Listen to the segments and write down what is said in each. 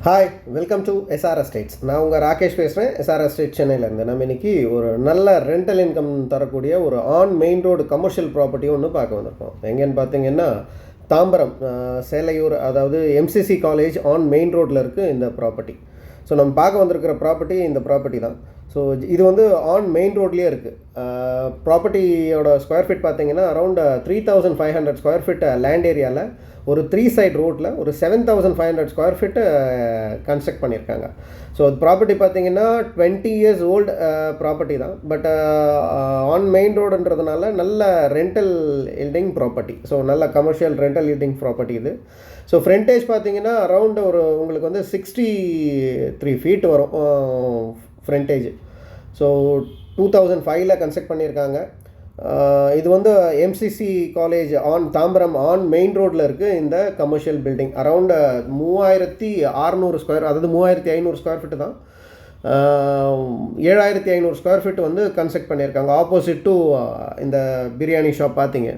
Hi, welcome to SR estates. நான் உங்கள் ராகேஷ் பேசுகிறேன், எஸ்ஆர் எஸ்டேட் சென்னையிலேருந்து. நம்ம இன்றைக்கி ஒரு நல்ல ரெண்டல் இன்கம் தரக்கூடிய ஒரு மெயின் ரோடு கமர்ஷியல் ப்ராப்பர்ட்டி ஒன்று பார்க்க வந்திருக்கோம். எங்கேன்னு பார்த்தீங்கன்னா தாம்பரம் சேலையூர், அதாவது எம்சிசி காலேஜ் மெயின் ரோட்டில் இருக்குது இந்த ப்ராப்பர்ட்டி. ஸோ நம்ம பார்க்க வந்திருக்கிற ப்ராப்பர்ட்டி இந்த ப்ராப்பர்ட்டி தான். ஸோ இது வந்து மெயின் ரோட்லேயே இருக்குது. ப்ராப்பர்ட்டியோட ஸ்கொயர் ஃபீட் பார்த்தீங்கன்னா அரௌண்ட் 3500 ஸ்கொயர் ஃபீட் லேண்ட் ஏரியாவில் ஒரு 3 சைட் ரோட்டில் ஒரு 7500 ஸ்கொயர் ஃபீட்டு கன்ஸ்ட்ரக்ட் பண்ணியிருக்காங்க. ஸோ ப்ராப்பர்ட்டி பார்த்தீங்கன்னா 20 இயர்ஸ் ஓல்டு ப்ராப்பர்ட்டி தான். பட் மெயின் ரோடுன்றதுனால நல்ல ரெண்டல் ஈல்டிங் ப்ராப்பர்ட்டி. ஸோ நல்ல கமர்ஷியல் ரெண்டல் ஈல்டிங் ப்ராப்பர்ட்டி இது. ஸோ ஃப்ரண்டேஜ் பார்த்தீங்கன்னா அரௌண்ட் உங்களுக்கு வந்து 63 ஃபீட் வரும் ஃப்ரண்டேஜ். ஸோ 2005 கன்ஸ்ட்ரக்ட் பண்ணியிருக்காங்க. இது வந்து எம்சிசி காலேஜ் தாம்பரம் மெயின் ரோட்டில் இருக்குது இந்த கமர்ஷியல் பில்டிங். அரவுண்ட் 3600 ஸ்கொயர், அதாவது 3500 ஸ்கொயர் ஃபீட்டு தான். 7500 ஸ்கொயர் ஃபீட் வந்து கன்ஸ்ட்ரக்ட் பண்ணியிருக்காங்க. ஆப்போசிட் டு இந்த பிரியாணி ஷாப் பார்த்தீங்க.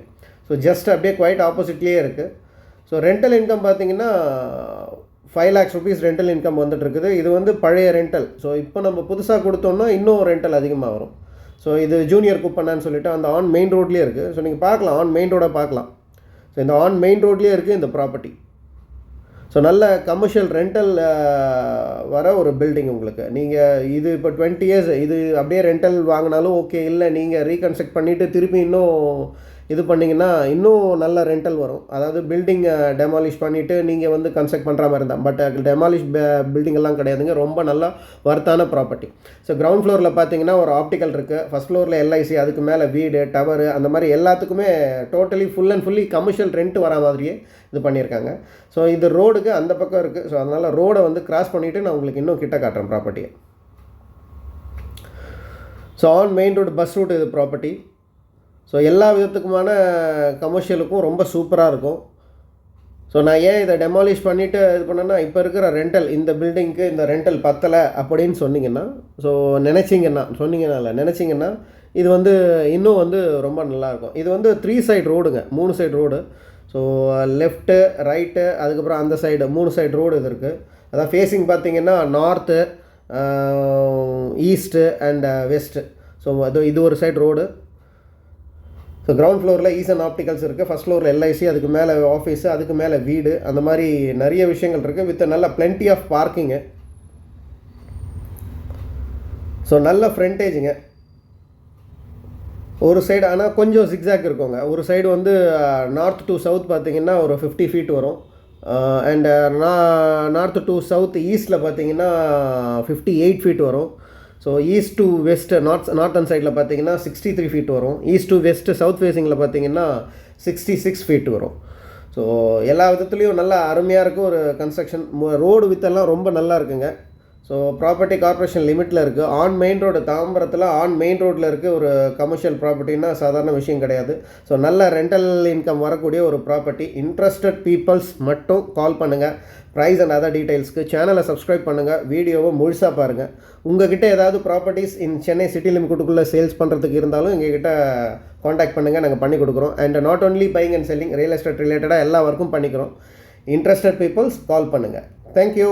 ஸோ ஜஸ்ட் அப்படியே குவைட் ஆப்போசிட்லேயே இருக்குது. ஸோ ரெண்டல் இன்கம் பார்த்தீங்கன்னா 5 lakhs rupees ரெண்டல் இன்கம் வந்துட்டு இருக்குது. இது வந்து பழைய ரெண்டல். ஸோ இப்போ நம்ம புதுசாக கொடுத்தோம்னா இன்னும் ரெண்டல் அதிகமாக வரும். ஸோ இது ஜூனியர் குப்பண்ணான்னு சொல்லிட்டு அந்த மெயின் ரோட்லேயே இருக்குது. ஸோ நீங்கள் பார்க்கலாம், மெயின் ரோடை பார்க்கலாம். ஸோ இந்த மெயின் ரோட்லேயே இருக்குது இந்த ப்ராப்பர்ட்டி. ஸோ நல்ல கமர்ஷியல் ரெண்டல் வர ஒரு பில்டிங் உங்களுக்கு. நீங்கள் இது இப்போ 20 இயர்ஸ் இது அப்படியே ரெண்டல் வாங்கினாலும் ஓகே, இல்லை நீங்கள் ரீகன்ஸ்ட்ரக்ட் பண்ணிவிட்டு திருப்பி இன்னும் இது பண்ணிங்கன்னா இன்னும் நல்ல ரெண்டல் வரும். அதாவது பில்டிங் டெமாலிஷ் பண்ணிவிட்டு நீங்கள் வந்து கன்ஸ்ட்ரக்ட் பண்ணுற மாதிரி இருந்தால். பட் டெமாலிஷ் பில்டிங் எல்லாம் கிடையாதுங்க, ரொம்ப நல்லா வர்த்தான ப்ராப்பர்ட்டி. ஸோ கிரவுண்ட் ஃப்ளோரில் பார்த்தீங்கன்னா ஒரு ஆப்டிக்கல் இருக்குது. ஃபஸ்ட் ஃப்ளோரில் எல்ஐசி, அதுக்கு மேலே வீடு, டவரு, அந்த மாதிரி எல்லாத்துக்குமே totally full and fully commercial rent வர மாதிரியே இது பண்ணியிருக்காங்க. ஸோ இது ரோடுக்கு அந்த பக்கம் இருக்குது. ஸோ அதனால் ரோடை வந்து கிராஸ் பண்ணிவிட்டு நான் உங்களுக்கு இன்னும் கிட்ட காட்டுறேன் ப்ராப்பர்ட்டியை. So main road bus route இது ப்ராப்பர்ட்டி. ஸோ எல்லா விதத்துக்குமான கமர்ஷியலுக்கும் ரொம்ப சூப்பராக இருக்கும். ஸோ நான் ஏன் இதை டெமாலிஷ் பண்ணிவிட்டு இது பண்ணேன்னா, இப்போ இருக்கிற ரெண்டல் இந்த பில்டிங்க்கு இந்த ரெண்டல் பத்தலை அப்படின்னு சொன்னீங்கன்னா, ஸோ நினச்சிங்கன்னா இது வந்து இன்னும் வந்து ரொம்ப நல்லாயிருக்கும். இது வந்து 3 சைடு ரோடுங்க, 3 side road. So left, right, அதுக்கப்புறம் அந்த சைடு 3 சைடு ரோடு இது இருக்குது. அதான் ஃபேஸிங் பார்த்தீங்கன்னா north, east and west. So இது ஒரு சைடு ரோடு. ஸோ கிரவுண்ட் ஃப்ளோரில் ஈசன் ஆப்டிகல்ஸ் இருக்குது. ஃபஸ்ட் ஃப்ளோரில் எல்ஐசி, அதுக்கு மேலே ஆஃபீஸு, அதுக்கு மேலே வீடு, அந்த மாதிரி நிறைய விஷயங்கள் இருக்குது. வித் நல்ல பிளென்டி ஆஃப் பார்க்கிங்கு. ஸோ நல்ல ஃப்ரண்டேஜுங்க. ஒரு சைடு ஆனால் கொஞ்சம் ஜிக்ஸாக் இருக்குங்க. ஒரு சைடு வந்து நார்த் டு சவுத் பார்த்திங்கன்னா ஒரு 50 ஃபீட் வரும். அண்டு நார்த் டு சவுத் ஈஸ்ட்டில் பார்த்திங்கன்னா 58 ஃபீட் வரும். So east to west northern சைடில் பார்த்தீங்கன்னா 63 ஃபீட் வரும். ஈஸ்ட் டு வெஸ்ட் சவுத் ஃபேஸிங்கில் பார்த்தீங்கன்னா 66 ஃபீட் வரும். ஸோ எல்லா விதத்துலேயும் நல்லா அருமையாக இருக்கும் ஒரு கன்ஸ்ட்ரக்ஷன். ரோடு வித்தெல்லாம் ரொம்ப நல்லா இருக்குங்க. ஸோ ப்ராப்பர்ட்டி கார்பரேஷன் லிமிட்டில் இருக்குது. மெயின் ரோடு தாம்பரத்தில் மெயின் ரோட்டில் இருக்குது ஒரு கமர்ஷியல் ப்ராப்பர்ட்டின்னா சாதாரண விஷயம் கிடையாது. ஸோ நல்ல ரெண்டல் இன்கம் வரக்கூடிய ஒரு ப்ராப்பர்ட்டி. இன்ட்ரெஸ்டட் பீப்புள்ஸ் மட்டும் கால் பண்ணுங்கள். ப்ரைஸ் அண்ட் அதர் டீட்டெயில்ஸ்க்கு சேனலை சப்ஸ்கிரைப் பண்ணுங்கள், வீடியோவை முழுசாக பாருங்கள். உங்கள்கிட்ட ஏதாவது ப்ராப்பர்ட்டிஸ் சென்னை சிட்டி லிமிட்டுக்குள்ளே சேல்ஸ் பண்ணுறதுக்கு இருந்தாலும் எங்ககிட்ட காண்டாக்ட் பண்ணுங்கள், நாங்கள் பண்ணி கொடுக்குறோம். And not only buying and selling, real estate ரிலேட்டடாக எல்லா ஒர்க்கும் பண்ணிக்கிறோம். இன்ட்ரெஸ்டட் பீப்புள்ஸ் கால் பண்ணுங்கள். தேங்க்யூ.